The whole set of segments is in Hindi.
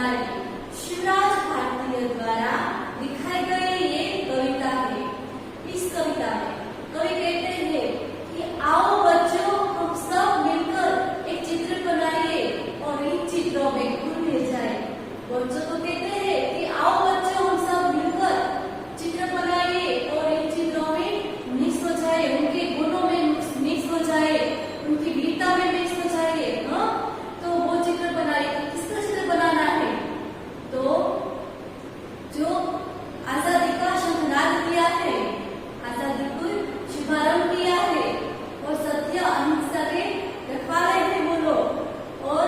बनाए शिवराज भारतीय द्वारा लिखाई गई ये कविता है। इस कविता में कवि कहते हैं कि आओ बच्चों हम सब मिलकर एक चित्र बनाइए और इन चित्रों में घुल मिल जाए। बच्चों को कहते हैं कि आओ बच्चों हम सब मिलकर चित्र बनाइए और इन चित्रों में मिक्स हो जाए, उनके गुणों में मिक्स हो जाए, उनकी वीरता में मिक्स हो जाए। हाँ, तो वो चित्र बनाइए। तो किसका चित्र बनाना है? तो जो आजादी का शंखनाद किया है, आजादी को शुभारंभ किया है और सत्य अहिंसा के रखवाले हैं वो लोग, और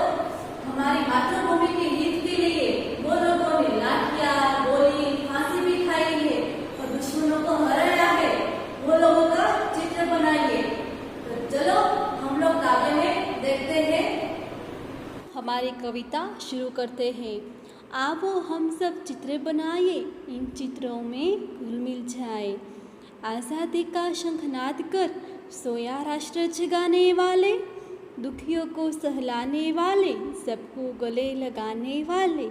हमारी मातृभूमि के हित के लिए वो लोगों ने लाठियां, गोली, फांसी भी खाई है और दुश्मनों को हराया है। वो लोगों का चित्र बनाइए। तो चलो हम लोग काव्य में देखते हैं। हमारी कविता शुरू करते हैं। आओ हम सब चित्र बनाए, इन चित्रों में घुल मिल जाए। आज़ादी का शंखनाद कर सोया राष्ट्र जगाने वाले, दुखियों को सहलाने वाले, सबको गले लगाने वाले,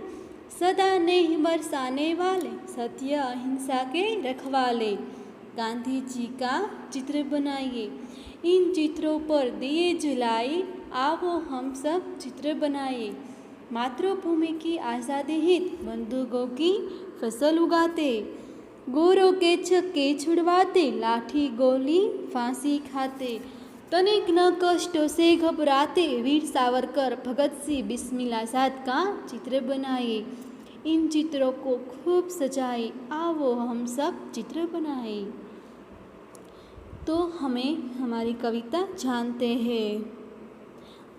सदा नेह बरसाने वाले, सत्य अहिंसा के रखवाले। गांधी जी का चित्र बनाइए, इन चित्रों पर दिए जलाए। आओ हम सब चित्र बनाए। मातृभूमि की आज़ादी हित बंदूकों की फसल उगाते, गोरों के छक्के छुड़वाते, लाठी गोली फांसी खाते, तनिक न कष्टों से घबराते, वीर सावरकर भगत सिंह बिस्मिल आज़ाद का चित्र बनाए। इन चित्रों को खूब सजाए। आओ हम सब चित्र बनाए। तो हमें हमारी कविता जानते हैं।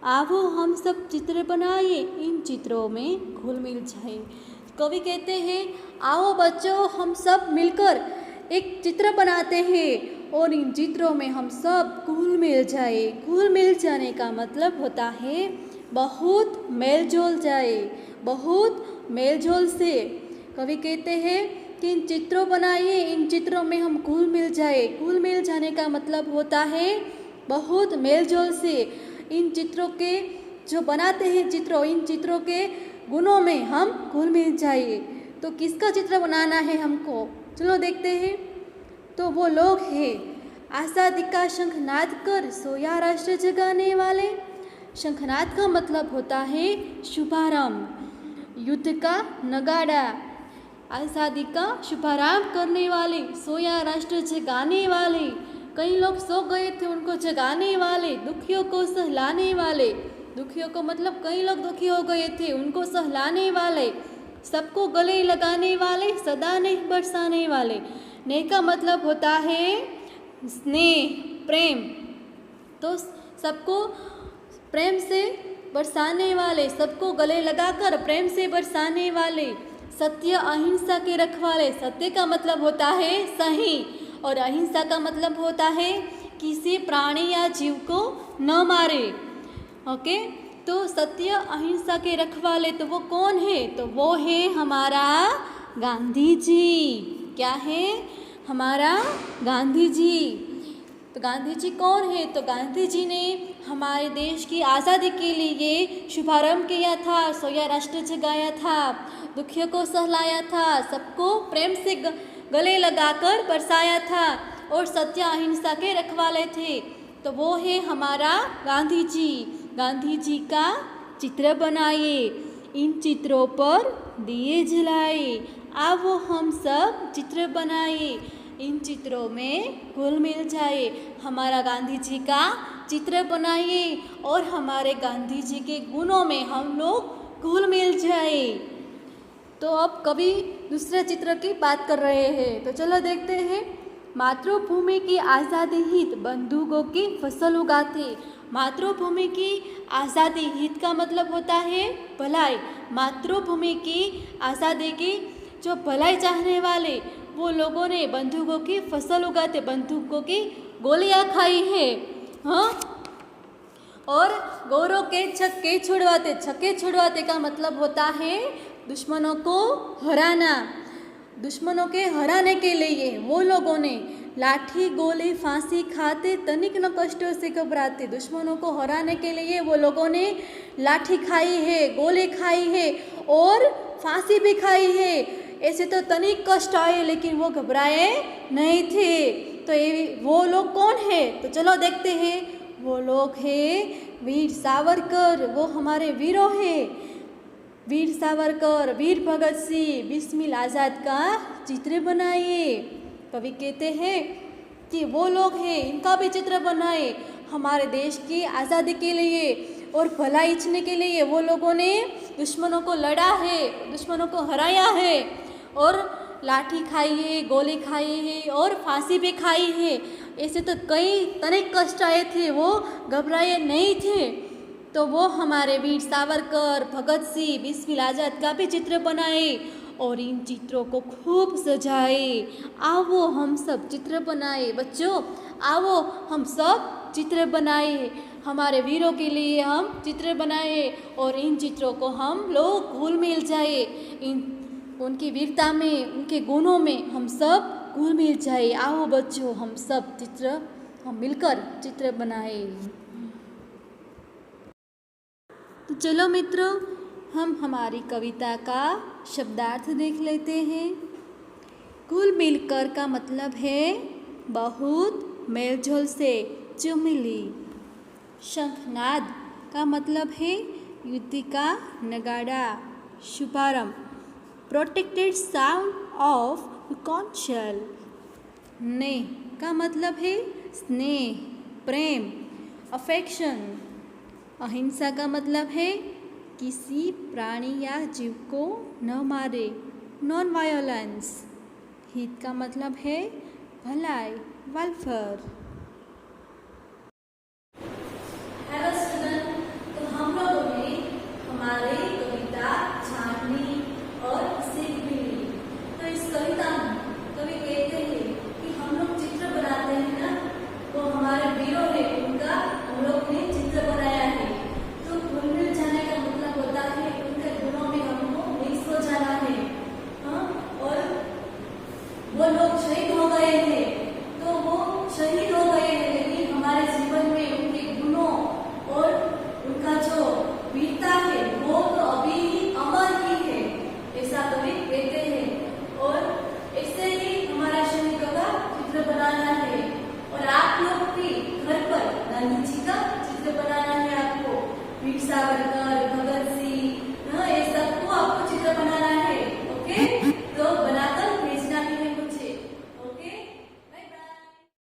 आओ हम सब चित्र बनाए, इन चित्रों में घुल मिल जाए। कवि कहते हैं आओ बच्चों हम सब मिलकर एक चित्र बनाते हैं और इन चित्रों में हम सब घुल मिल जाए। घुल मिल जाने का मतलब होता है बहुत मेल जोल जाए, बहुत मेल जोल से। कवि कहते हैं कि इन चित्रों बनाइए, इन चित्रों में हम घुल मिल जाए। घुल मिल जाने का मतलब होता है बहुत मेल जोल से। इन चित्रों के जो बनाते हैं चित्रों, इन चित्रों के गुणों में हम घुल मिल जाइए। तो किसका चित्र बनाना है हमको? चलो देखते हैं। तो वो लोग हैं आज़ादी का शंखनाद कर सोया राष्ट्र जगाने वाले। शंखनाद का मतलब होता है शुभारंभ, युद्ध का नगाड़ा। आज़ादी का शुभारंभ करने वाले, सोया राष्ट्र जगाने वाले। कई लोग सो गए थे, उनको जगाने वाले, दुखियों को सहलाने वाले। दुखियों को मतलब कई लोग दुखी हो गए थे, उनको सहलाने वाले, सबको गले लगाने वाले, सदा नेह बरसाने वाले। नेह का मतलब होता है स्नेह, प्रेम। तो सबको प्रेम से बरसाने वाले, सबको गले लगाकर प्रेम से बरसाने वाले। सत्य अहिंसा के रखवाले। सत्य का मतलब होता है सही और अहिंसा का मतलब होता है किसी प्राणी या जीव को न मारे। ओके, तो सत्य अहिंसा के रखवाले तो वो कौन है? तो वो है हमारा गांधी जी। क्या है? हमारा गांधी जी। तो गांधी जी कौन है? तो गांधी जी ने हमारे देश की आज़ादी के लिए शुभारंभ किया था, सोया राष्ट्र जगाया था, दुखियों को सहलाया था, सबको प्रेम से गले लगाकर बरसाया था और सत्य अहिंसा के रखवाले थे। तो वो है हमारा गांधी जी। गांधी जी का चित्र बनाइए, इन चित्रों पर दिए जलाए। आओ हम सब चित्र बनाए, इन चित्रों में घुल मिल जाए। हमारा गांधी जी का चित्र बनाइए और हमारे गांधी जी के गुणों में हम लोग घुल मिल जाए। तो अब कवि दूसरे चित्र की बात कर रहे हैं। तो चलो देखते हैं। मातृभूमि की आज़ादी हित बंदूकों की फसल उगाते। मातृभूमि की आज़ादी हित का मतलब होता है भलाई। मातृभूमि की आज़ादी की जो भलाई चाहने वाले वो लोगों ने बंदूकों की फसल उगाते, बंदूकों की गोलियां खाई है। हाँ, और गौरों के छक्के छुड़वाते। छक्के छुड़वाते का मतलब होता है दुश्मनों को हराना। दुश्मनों के हराने के लिए वो लोगों ने लाठी गोली फांसी खाते, तनिक न कष्टों से घबराते। दुश्मनों को हराने के लिए वो लोगों ने लाठी खाई है, गोली खाई है और फांसी भी खाई है। ऐसे तो तनिक कष्ट आए लेकिन वो घबराए नहीं थे। तो ये वो लोग कौन है? तो चलो देखते हैं। वो लोग हैं वीर सावरकर। वो हमारे वीरों हैं। वीर सावरकर, वीर भगत सिंह, बिस्मिल आज़ाद का चित्र बनाइए। कवि कहते हैं कि वो लोग हैं, इनका भी चित्र बनाए। हमारे देश की आज़ादी के लिए और भलाई इच्छने के लिए वो लोगों ने दुश्मनों को लड़ा है, दुश्मनों को हराया है और लाठी खाई है, गोली खाई है और फांसी भी खाई है। ऐसे तो कई तनिक कष्ट आए थे, वो घबराए नहीं थे। तो वो हमारे वीर सावरकर, भगत सिंह, बिस्मिल आज़ाद का भी चित्र बनाए और इन चित्रों को खूब सजाए। आओ हम सब चित्र बनाए। बच्चों आओ हम सब चित्र बनाए। हमारे वीरों के लिए हम चित्र बनाए और इन चित्रों को हम लोग घुल मिल जाए। इन उनकी वीरता में, उनके गुणों में हम सब घुल मिल जाए। आओ बच्चों हम सब चित्र, हम मिलकर चित्र बनाए। तो चलो मित्रों, हम हमारी कविता का शब्दार्थ देख लेते हैं। घुल मिलकर का मतलब है बहुत मेलझोल से जो मिली। शंखनाद का मतलब है युद्ध का नगाड़ा, शुभारंभ, protected sound of conch shell. स्नेह का मतलब है स्नेह, प्रेम, अफेक्शन। अहिंसा का मतलब है किसी प्राणी या जीव को न मारे, नॉन वायोलेंस। हित का मतलब है भलाई, वेलफेयर। हेलो स्टूडेंट, तो हम लोगों ने हमारे